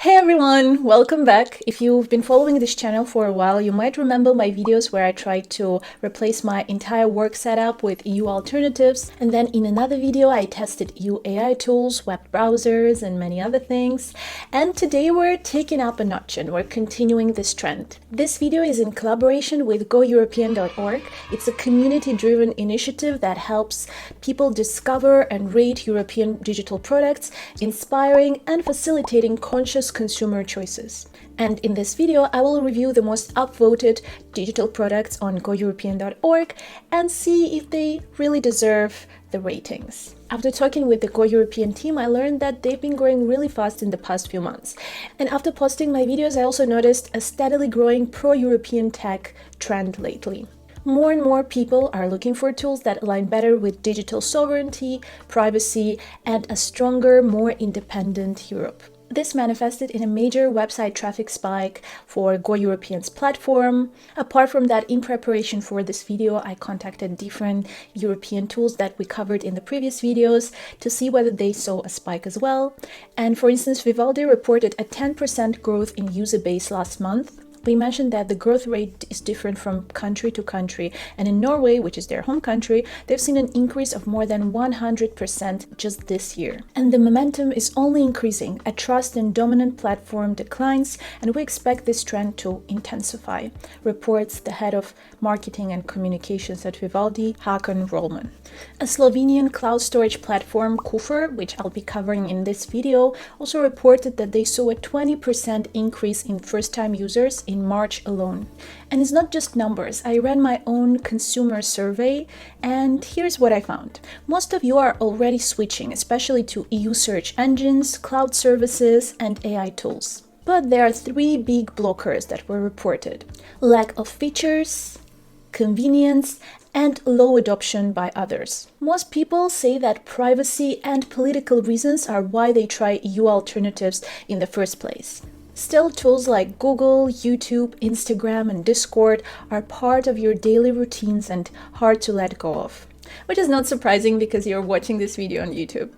Hey everyone, welcome back. If you've been following this channel for a while, you might remember my videos where I tried to replace my entire work setup with EU alternatives. And then in another video, I tested EU AI tools, web browsers, and many other things. And today we're taking up a notch and we're continuing this trend. This video is in collaboration with GoEuropeanorg. It's a community-driven initiative that helps people discover and rate European digital products, inspiring and facilitating conscious consumer choices. And in this video, I will review the most upvoted digital products on GoEuropean.org and see if they really deserve the ratings. After talking with the GoEuropean team, I learned that they've been growing really fast in the past few months. And after posting my videos, I also noticed a steadily growing pro-European tech trend lately. More and more people are looking for tools that align better with digital sovereignty, privacy, and a stronger, more independent Europe. This manifested in a major website traffic spike for GoEuropean's platform. Apart from that, in preparation for this video, I contacted different European tools that we covered in the previous videos to see whether they saw a spike as well. And for instance, Vivaldi reported a 10% growth in user base last month. We mentioned that the growth rate is different from country to country, and in Norway, which is their home country, they've seen an increase of more than 100% just this year. And the momentum is only increasing. A trust and dominant platform declines, and we expect this trend to intensify, reports the head of marketing and communications at Vivaldi, Hakan Rollman. A Slovenian cloud storage platform, Kufur, which I'll be covering in this video, also reported that they saw a 20% increase in first-time users in March alone. And it's not just numbers. I ran my own consumer survey, and here's what I found. Most of you are already switching, especially to EU search engines, cloud services, and AI tools. But there are three big blockers that were reported: lack of features, convenience, and low adoption by others. Most people say that privacy and political reasons are why they try EU alternatives in the first place. Still, tools like Google, YouTube, Instagram, and Discord are part of your daily routines and hard to let go of. Which is not surprising because you're watching this video on YouTube.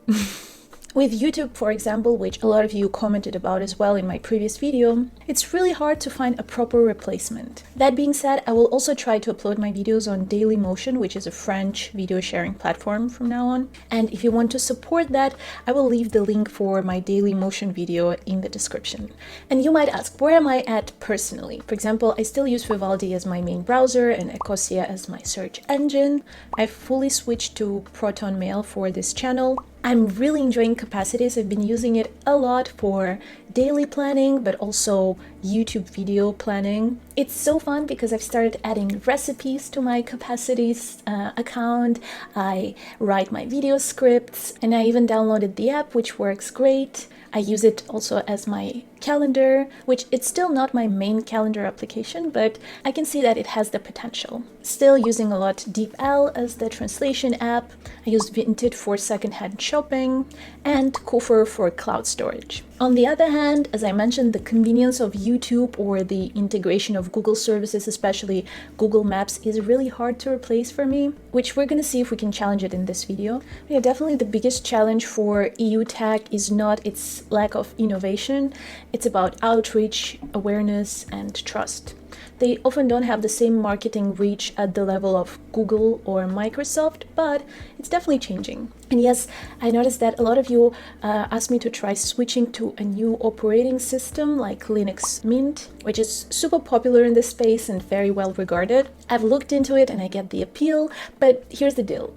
With YouTube, for example, which a lot of you commented about as well in my previous video, it's really hard to find a proper replacement. That being said, I will also try to upload my videos on Dailymotion, which is a French video sharing platform from now on. And if you want to support that, I will leave the link for my Dailymotion video in the description. And you might ask, where am I at personally? For example, I still use Vivaldi as my main browser and Ecosia as my search engine. I've fully switched to Proton Mail for this channel. I'm really enjoying Capacities. I've been using it a lot for daily planning, but also YouTube video planning. It's so fun because I've started adding recipes to my Capacities account. I write my video scripts, and I even downloaded the app, which works great. I use it also as my calendar, which it's still not my main calendar application, but I can see that it has the potential. Still using a lot DeepL as the translation app. I use Vinted for secondhand shopping and Koofr for cloud storage. On the other hand, as I mentioned, the convenience of YouTube or the integration of Google services, especially Google Maps, is really hard to replace for me, which we're going to see if we can challenge it in this video. But yeah, definitely the biggest challenge for EU tech is not its lack of innovation. It's about outreach, awareness, and trust. They often don't have the same marketing reach at the level of Google or Microsoft, but it's definitely changing. And yes, I noticed that a lot of you asked me to try switching to a new operating system like Linux Mint, which is super popular in this space and very well regarded. I've looked into it and I get the appeal, but here's the deal.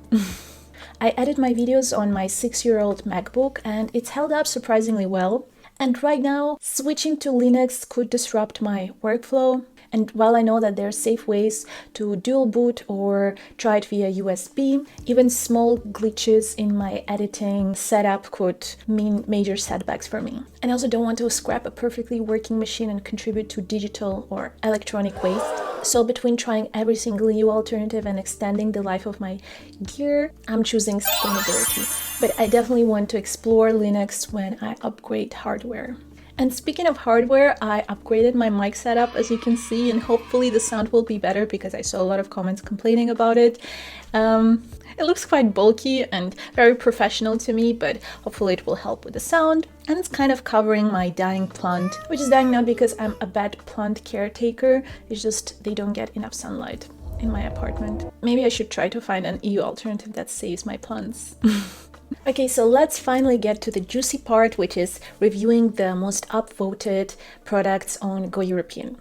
I edit my videos on my 6-year-old MacBook and it's held up surprisingly well. And right now, switching to Linux could disrupt my workflow. And while I know that there are safe ways to dual boot or try it via USB, even small glitches in my editing setup could mean major setbacks for me. And I also don't want to scrap a perfectly working machine and contribute to digital or electronic waste. So between trying every single EU alternative and extending the life of my gear, I'm choosing sustainability. But I definitely want to explore Linux when I upgrade hardware. And speaking of hardware, I upgraded my mic setup, as you can see, and hopefully the sound will be better because I saw a lot of comments complaining about it. It looks quite bulky and very professional to me, but hopefully it will help with the sound. And it's kind of covering my dying plant, which is dying not because I'm a bad plant caretaker, it's just they don't get enough sunlight in my apartment. Maybe I should try to find an EU alternative that saves my plants. Okay, so let's finally get to the juicy part, which is reviewing the most upvoted products on GoEuropean.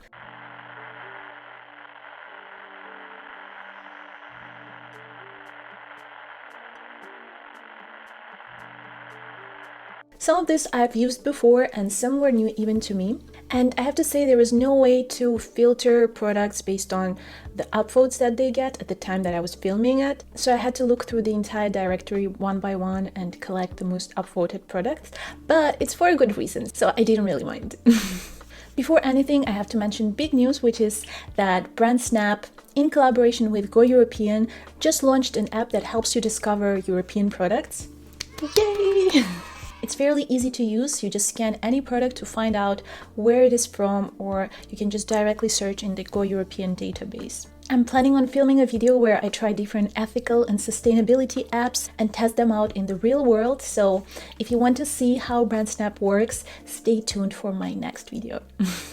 Some of this I've used before and some were new even to me. And I have to say there was no way to filter products based on the upvotes that they get at the time that I was filming it. So I had to look through the entire directory one by one and collect the most upvoted products. But it's for a good reason, so I didn't really mind. Before anything, I have to mention big news, which is that BrandSnap, in collaboration with GoEuropean, just launched an app that helps you discover European products. Yay! It's fairly easy to use. You just scan any product to find out where it is from, or you can just directly search in the GoEuropean database. I'm planning on filming a video where I try different ethical and sustainability apps and test them out in the real world. So if you want to see how BrandSnap works, stay tuned for my next video.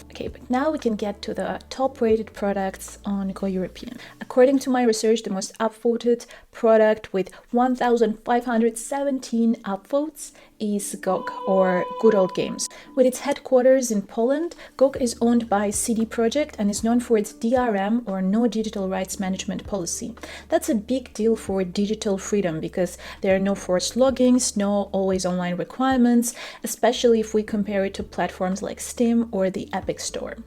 Okay, but now we can get to the top rated products on GoEuropean. According to my research, the most upvoted product with 1,517 upvotes is GOG, or Good Old Games. With its headquarters in Poland, GOG is owned by CD Projekt and is known for its DRM, or no digital rights management policy. That's a big deal for digital freedom because there are no forced logins, no always online requirements, especially if we compare it to platforms like Steam or the Epic Store.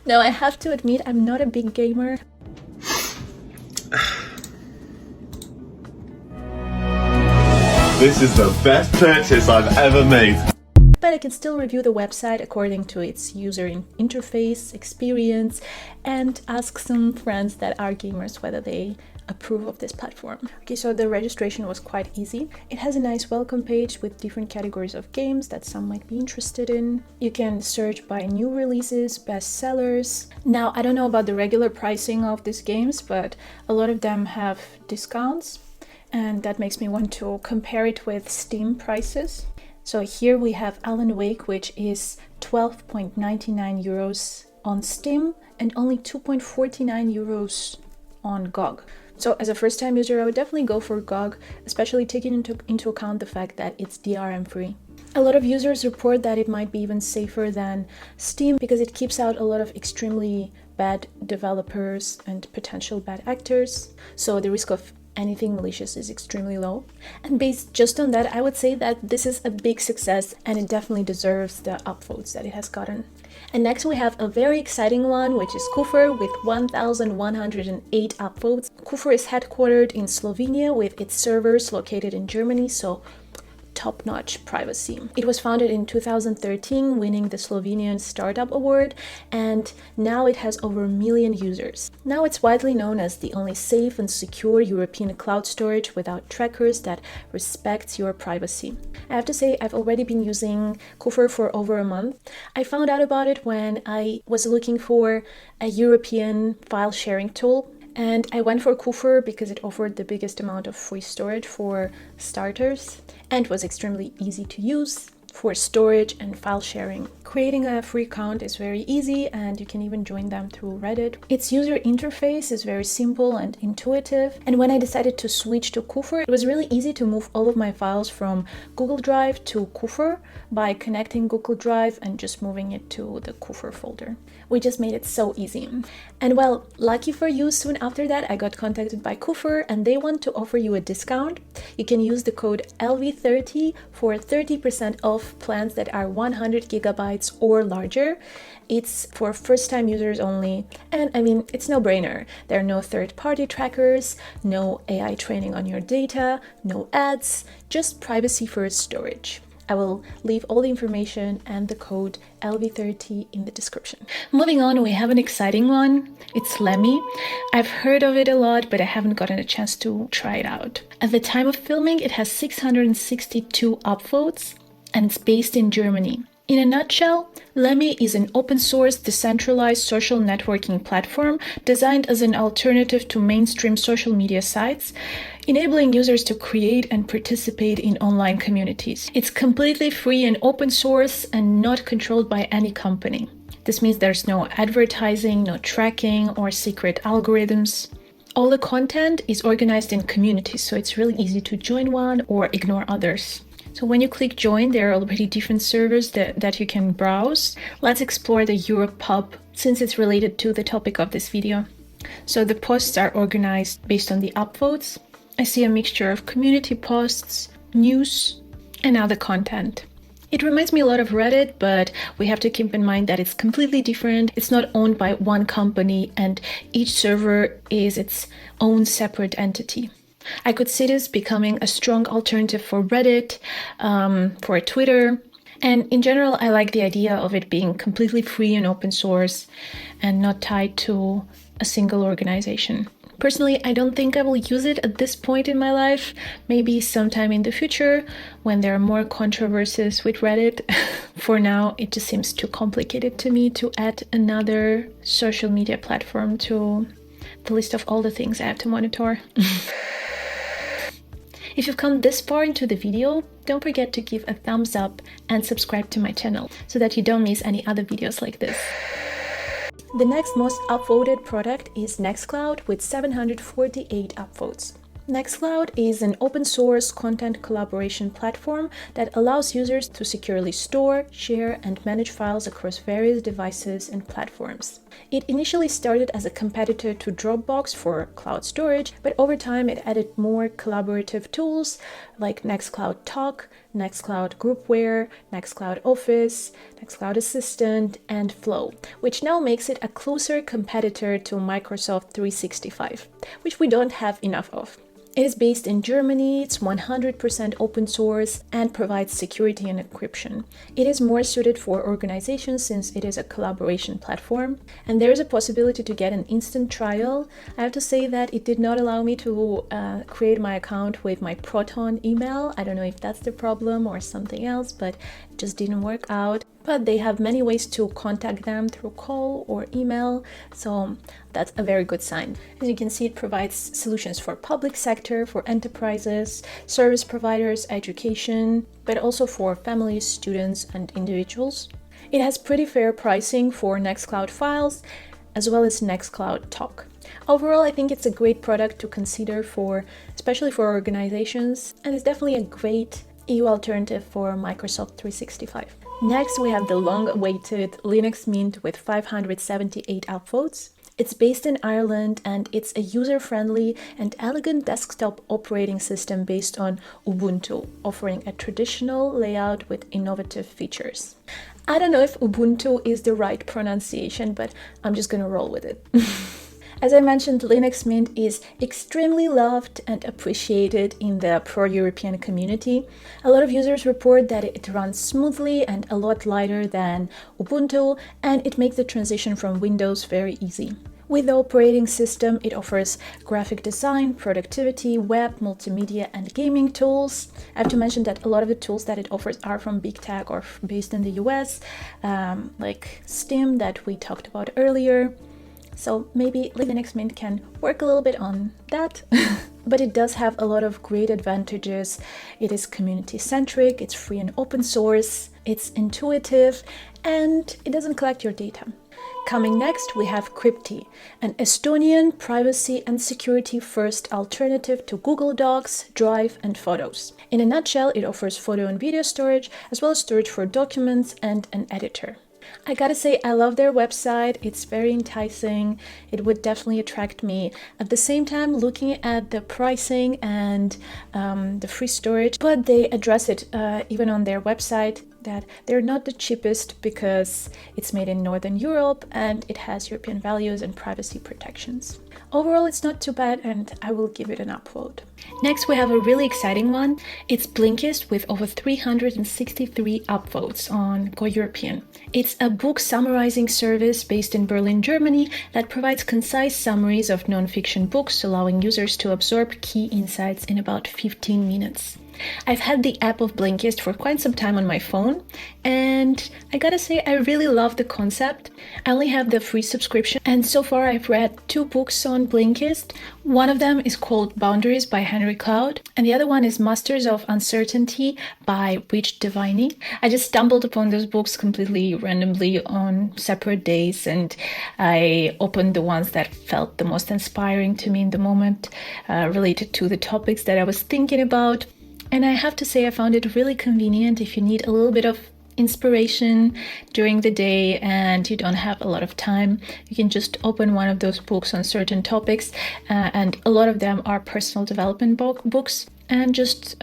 Now, I have to admit, I'm not a big gamer. This is the best purchase I've ever made. But I can still review the website according to its user interface, experience, and ask some friends that are gamers whether they approve of this platform. Okay, so the registration was quite easy. It has a nice welcome page with different categories of games that some might be interested in. You can search by new releases, best sellers. Now, I don't know about the regular pricing of these games, but a lot of them have discounts, and that makes me want to compare it with Steam prices. So here we have Alan Wake, which is 12.99 euros on Steam and only 2.49 euros on GOG. So as a first-time user, I would definitely go for GOG, especially taking into account the fact that it's DRM free. A lot of users report that it might be even safer than Steam because it keeps out a lot of extremely bad developers and potential bad actors. So the risk of anything malicious is extremely low. And based just on that, I would say that this is a big success and it definitely deserves the upvotes that it has gotten. And next we have a very exciting one, which is Kufur with 1,108 upvotes. Kufur is headquartered in Slovenia with its servers located in Germany, so top-notch privacy. It was founded in 2013, winning the Slovenian Startup Award, and now it has over 1 million users. Now it's widely known as the only safe and secure European cloud storage without trackers that respects your privacy. I have to say, I've already been using Koofr for over a month. I found out about it when I was looking for a European file sharing tool. And I went for Kufur because it offered the biggest amount of free storage for starters and was extremely easy to use for storage and file sharing. Creating a free account is very easy and you can even join them through Reddit. Its user interface is very simple and intuitive. And when I decided to switch to Kufur, it was really easy to move all of my files from Google Drive to Kufur by connecting Google Drive and just moving it to the Kufur folder. We just made it so easy. And well, lucky for you, soon after that I got contacted by Kufur and they want to offer you a discount. You can use the code LV30 for 30% off plans that are 100 gigabytes or larger. It's for first-time users only, and I mean, it's no-brainer. There are no third-party trackers, no AI training on your data, no ads, just privacy-first storage. I will leave all the information and the code LV30 in the description. Moving on, we have an exciting one. It's Lemmy. I've heard of it a lot, but I haven't gotten a chance to try it out. At the time of filming, it has 662 upvotes and it's based in Germany. In a nutshell, Lemmy is an open-source, decentralized social networking platform designed as an alternative to mainstream social media sites, enabling users to create and participate in online communities. It's completely free and open source and not controlled by any company. This means there's no advertising, no tracking, or secret algorithms. All the content is organized in communities, so it's really easy to join one or ignore others. So when you click join, there are already different servers that you can browse. Let's explore the Europe hub, since it's related to the topic of this video. So the posts are organized based on the upvotes. I see a mixture of community posts, news, and other content. It reminds me a lot of Reddit, but we have to keep in mind that it's completely different. It's not owned by one company, and each server is its own separate entity. I could see this becoming a strong alternative for Reddit, for Twitter, and in general, I like the idea of it being completely free and open source and not tied to a single organization. Personally, I don't think I will use it at this point in my life. Maybe sometime in the future when there are more controversies with Reddit. For now, it just seems too complicated to me to add another social media platform to the list of all the things I have to monitor. If you've come this far into the video, don't forget to give a thumbs up and subscribe to my channel so that you don't miss any other videos like this. The next most upvoted product is NextCloud with 748 upvotes. NextCloud is an open source content collaboration platform that allows users to securely store, share, and manage files across various devices and platforms. It initially started as a competitor to Dropbox for cloud storage, but over time it added more collaborative tools like NextCloud Talk, NextCloud Groupware, NextCloud Office, NextCloud Assistant, and Flow, which now makes it a closer competitor to Microsoft 365, which we don't have enough of. It is based in Germany, it's 100% open source, and provides security and encryption. It is more suited for organizations since it is a collaboration platform, and there is a possibility to get an instant trial. I have to say that it did not allow me to create my account with my Proton email. I don't know if that's the problem or something else, but it just didn't work out. But they have many ways to contact them through call or email, so that's a very good sign. As you can see, it provides solutions for public sector, for enterprises, service providers, education, but also for families, students, and individuals. It has pretty fair pricing for NextCloud files, as well as NextCloud Talk. Overall, I think it's a great product to consider especially for organizations, and it's definitely a great EU alternative for Microsoft 365. Next, we have the long-awaited Linux Mint with 578 upvotes. It's based in Ireland and it's a user-friendly and elegant desktop operating system based on Ubuntu, offering a traditional layout with innovative features. I don't know if Ubuntu is the right pronunciation, but I'm just gonna roll with it. As I mentioned, Linux Mint is extremely loved and appreciated in the pro-European community. A lot of users report that it runs smoothly and a lot lighter than Ubuntu, and it makes the transition from Windows very easy. With the operating system, it offers graphic design, productivity, web, multimedia, and gaming tools. I have to mention that a lot of the tools that it offers are from big tech or based in the US, like Steam that we talked about earlier. So maybe Linux Mint can work a little bit on that, but it does have a lot of great advantages. It is community-centric, it's free and open source, it's intuitive, and it doesn't collect your data. Coming next, we have Cryptee, an Estonian privacy and security-first alternative to Google Docs, Drive, and Photos. In a nutshell, it offers photo and video storage, as well as storage for documents and an editor. I gotta say, I love their website. It's very enticing. It would definitely attract me. At the same time, looking at the pricing and the free storage, but they address it even on their website that they're not the cheapest because it's made in Northern Europe and it has European values and privacy protections. Overall, it's not too bad and I will give it an upvote. Next, we have a really exciting one. It's Blinkist with over 363 upvotes on GoEuropean. It's a book summarizing service based in Berlin, Germany that provides concise summaries of non-fiction books, allowing users to absorb key insights in about 15 minutes. I've had the app of Blinkist for quite some time on my phone, and I gotta say I really love the concept. I only have the free subscription, and so far I've read 2 books on Blinkist. One of them is called Boundaries by Henry Cloud, and the other one is Masters of Uncertainty by Rich Divini. I just stumbled upon those books completely randomly on separate days, and I opened the ones that felt the most inspiring to me in the moment, related to the topics that I was thinking about. And I have to say I found it really convenient if you need a little bit of inspiration during the day and you don't have a lot of time. You can just open one of those books on certain topics, and a lot of them are personal development books, and just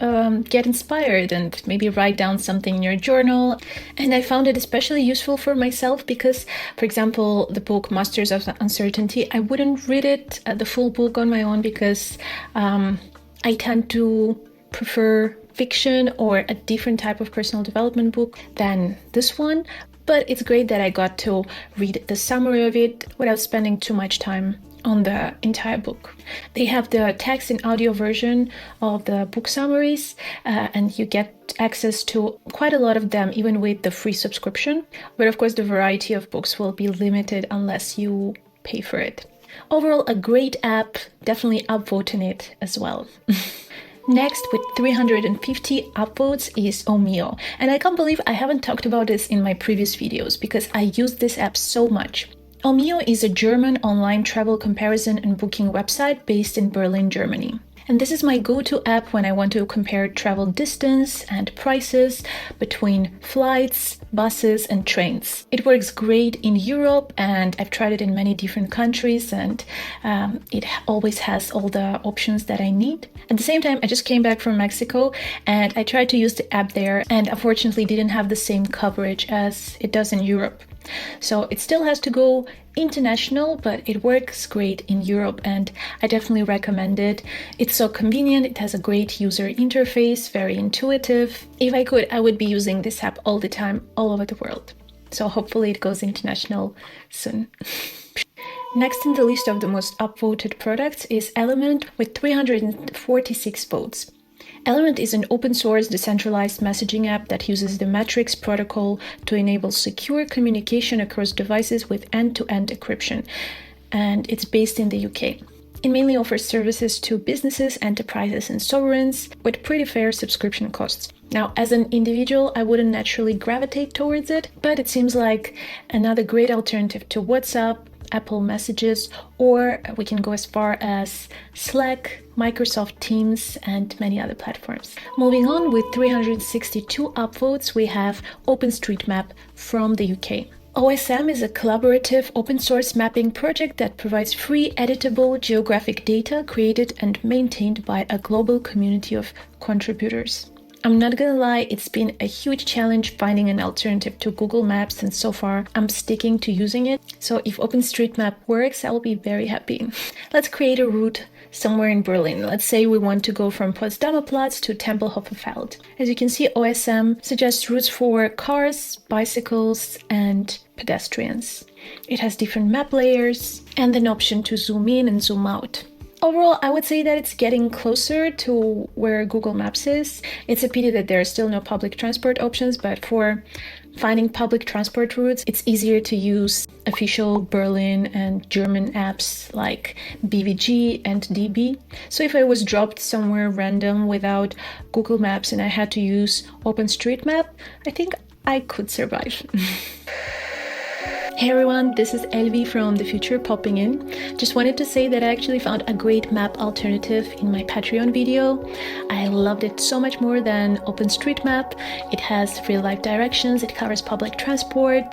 get inspired and maybe write down something in your journal. And I found it especially useful for myself because, for example, the book Masters of Uncertainty, I wouldn't read it, the full book on my own, because I tend to prefer fiction or a different type of personal development book than this one. But it's great that I got to read the summary of it without spending too much time on the entire book. They have the text and audio version of the book summaries, and you get access to quite a lot of them even with the free subscription. But of course the variety of books will be limited unless you pay for it. Overall, a great app, definitely upvoting it as well. Next, with 350 upvotes, is Omio. And I can't believe I haven't talked about this in my previous videos because I use this app so much. Omio is a German online travel comparison and booking website based in Berlin, Germany. And this is my go-to app when I want to compare travel distance and prices between flights, buses, and trains. It works great in Europe, and I've tried it in many different countries, and it always has all the options that I need. At the same time, I just came back from Mexico, and I tried to use the app there, and unfortunately didn't have the same coverage as it does in Europe. So it still has to go international, but it works great in Europe, and I definitely recommend it. It's so convenient, it has a great user interface, very intuitive. If I could, I would be using this app all the time, all over the world. So hopefully it goes international soon. Next in the list of the most upvoted products is Element with 346 votes. Element is an open-source decentralized messaging app that uses the Matrix protocol to enable secure communication across devices with end-to-end encryption, and it's based in the UK. It mainly offers services to businesses, enterprises, and sovereigns with pretty fair subscription costs. Now, as an individual, I wouldn't naturally gravitate towards it, but it seems like another great alternative to WhatsApp, Apple Messages, or we can go as far as Slack, Microsoft Teams, and many other platforms. Moving on, with 362 upvotes, we have OpenStreetMap from the UK. OSM is a collaborative open-source mapping project that provides free editable geographic data created and maintained by a global community of contributors. I'm not gonna lie, it's been a huge challenge finding an alternative to Google Maps, and so far I'm sticking to using it. So if OpenStreetMap works, I'll be very happy. Let's create a route somewhere in Berlin. Let's say we want to go from Potsdamer Platz to Tempelhofer Feld. As you can see, OSM suggests routes for cars, bicycles, and pedestrians. It has different map layers and an option to zoom in and zoom out. Overall, I would say that it's getting closer to where Google Maps is. It's a pity that there are still no public transport options, but for finding public transport routes, it's easier to use official Berlin and German apps like BVG and DB. So if I was dropped somewhere random without Google Maps and I had to use OpenStreetMap, I think I could survive. Hey everyone, this is Elvi from the future popping in. Just wanted to say that I actually found a great map alternative in my Patreon video. I loved it so much more than OpenStreetMap. It has real-life directions, it covers public transport,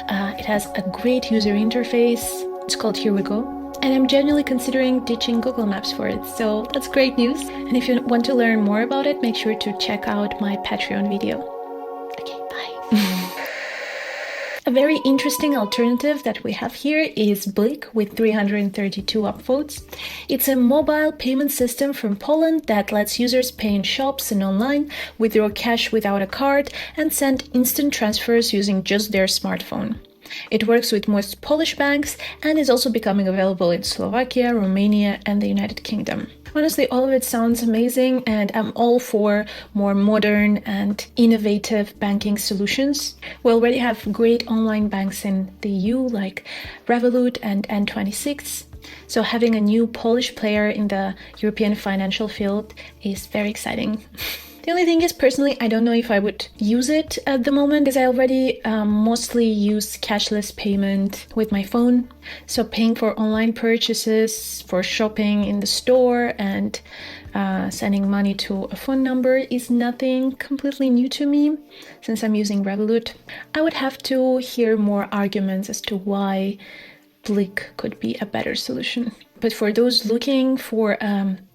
it has a great user interface. It's called Here We Go. And I'm genuinely considering ditching Google Maps for it, so that's great news. And if you want to learn more about it, make sure to check out my Patreon video. Okay, bye. A very interesting alternative that we have here is Blik with 332 upvotes. It's a mobile payment system from Poland that lets users pay in shops and online, withdraw cash without a card, and send instant transfers using just their smartphone. It works with most Polish banks and is also becoming available in Slovakia, Romania, and the United Kingdom. Honestly, all of it sounds amazing, and I'm all for more modern and innovative banking solutions. We already have great online banks in the EU like Revolut and N26. So having a new Polish player in the European financial field is very exciting. The only thing is, personally, I don't know if I would use it at the moment, because I already mostly use cashless payment with my phone. So paying for online purchases, for shopping in the store, and sending money to a phone number is nothing completely new to me, since I'm using Revolut. I would have to hear more arguments as to why Blik could be a better solution. But for those looking for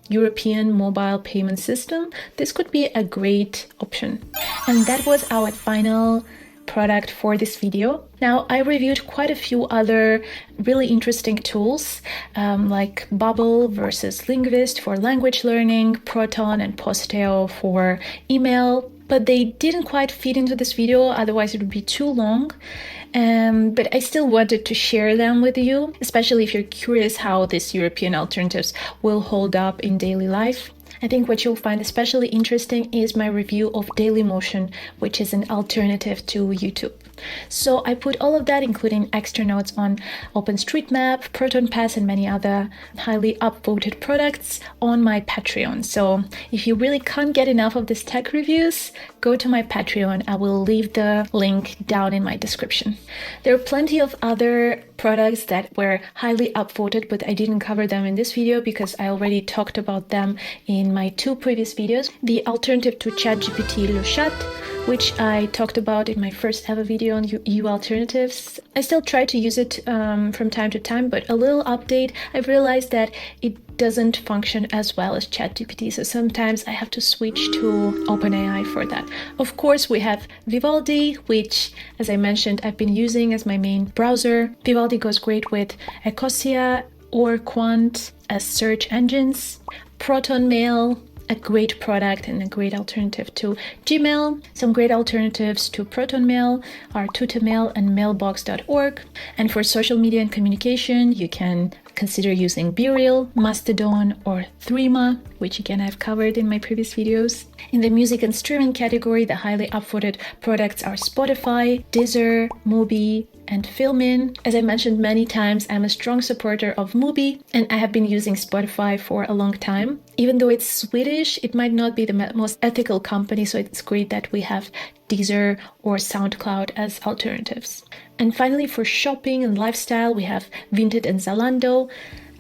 European mobile payment system, this could be a great option. And that was our final product for this video. Now, I reviewed quite a few other really interesting tools like Babbel versus Lingvist for language learning, Proton and Posteo for email, but they didn't quite fit into this video, otherwise it would be too long. But I still wanted to share them with you, especially if you're curious how these European alternatives will hold up in daily life. I think what you'll find especially interesting is my review of Dailymotion, which is an alternative to YouTube. So I put all of that, including extra notes on OpenStreetMap, Proton Pass, and many other highly upvoted products on my Patreon. So if you really can't get enough of these tech reviews, go to my Patreon. I will leave the link down in my description. There are plenty of other products that were highly upvoted, but I didn't cover them in this video because I already talked about them in my 2 previous videos. The alternative to ChatGPT, Le Chat, which I talked about in my first ever video on EU alternatives. I still try to use it from time to time, but a little update, I've realized that it doesn't function as well as ChatGPT, so sometimes I have to switch to OpenAI for that. Of course, we have Vivaldi, which, as I mentioned, I've been using as my main browser. Vivaldi goes great with Ecosia or Quant as search engines. Proton Mail, a great product and a great alternative to Gmail. Some great alternatives to Proton Mail are Tutamail and mailbox.org. And for social media and communication, you can consider using BeReal, Mastodon, or Threema, which again I've covered in my previous videos. In the music and streaming category, the highly upvoted products are Spotify, Deezer, Mubi, and Filmin. As I mentioned many times, I'm a strong supporter of Mubi, and I have been using Spotify for a long time. Even though it's Swedish, it might not be the most ethical company, so it's great that we have Deezer or SoundCloud as alternatives. And finally, for shopping and lifestyle, we have Vinted and Zalando.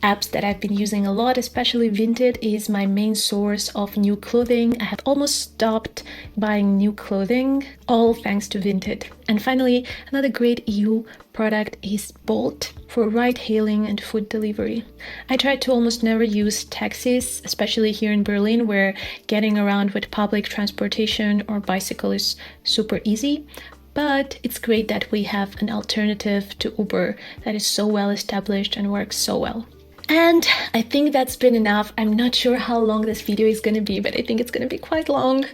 Apps that I've been using a lot, especially Vinted, is my main source of new clothing. I have almost stopped buying new clothing, all thanks to Vinted. And finally, another great EU product is Bolt for ride-hailing and food delivery. I try to almost never use taxis, especially here in Berlin, where getting around with public transportation or bicycle is super easy. But it's great that we have an alternative to Uber that is so well established and works so well. And I think that's been enough. I'm not sure how long this video is going to be, but I think it's going to be quite long.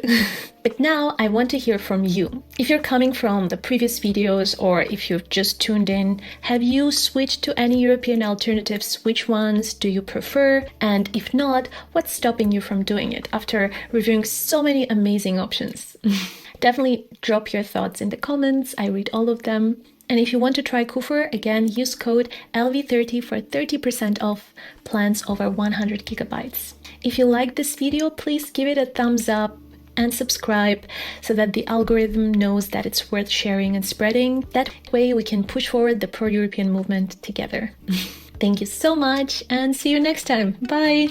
But now I want to hear from you. If you're coming from the previous videos or if you've just tuned in, have you switched to any European alternatives? Which ones do you prefer? And if not, what's stopping you from doing it after reviewing so many amazing options? Definitely drop your thoughts in the comments. I read all of them. And if you want to try Kufur, again, use code LV30 for 30% off plans over 100 gigabytes. If you liked this video, please give it a thumbs up and subscribe so that the algorithm knows that it's worth sharing and spreading. That way we can push forward the pro-European movement together. Thank you so much and see you next time. Bye!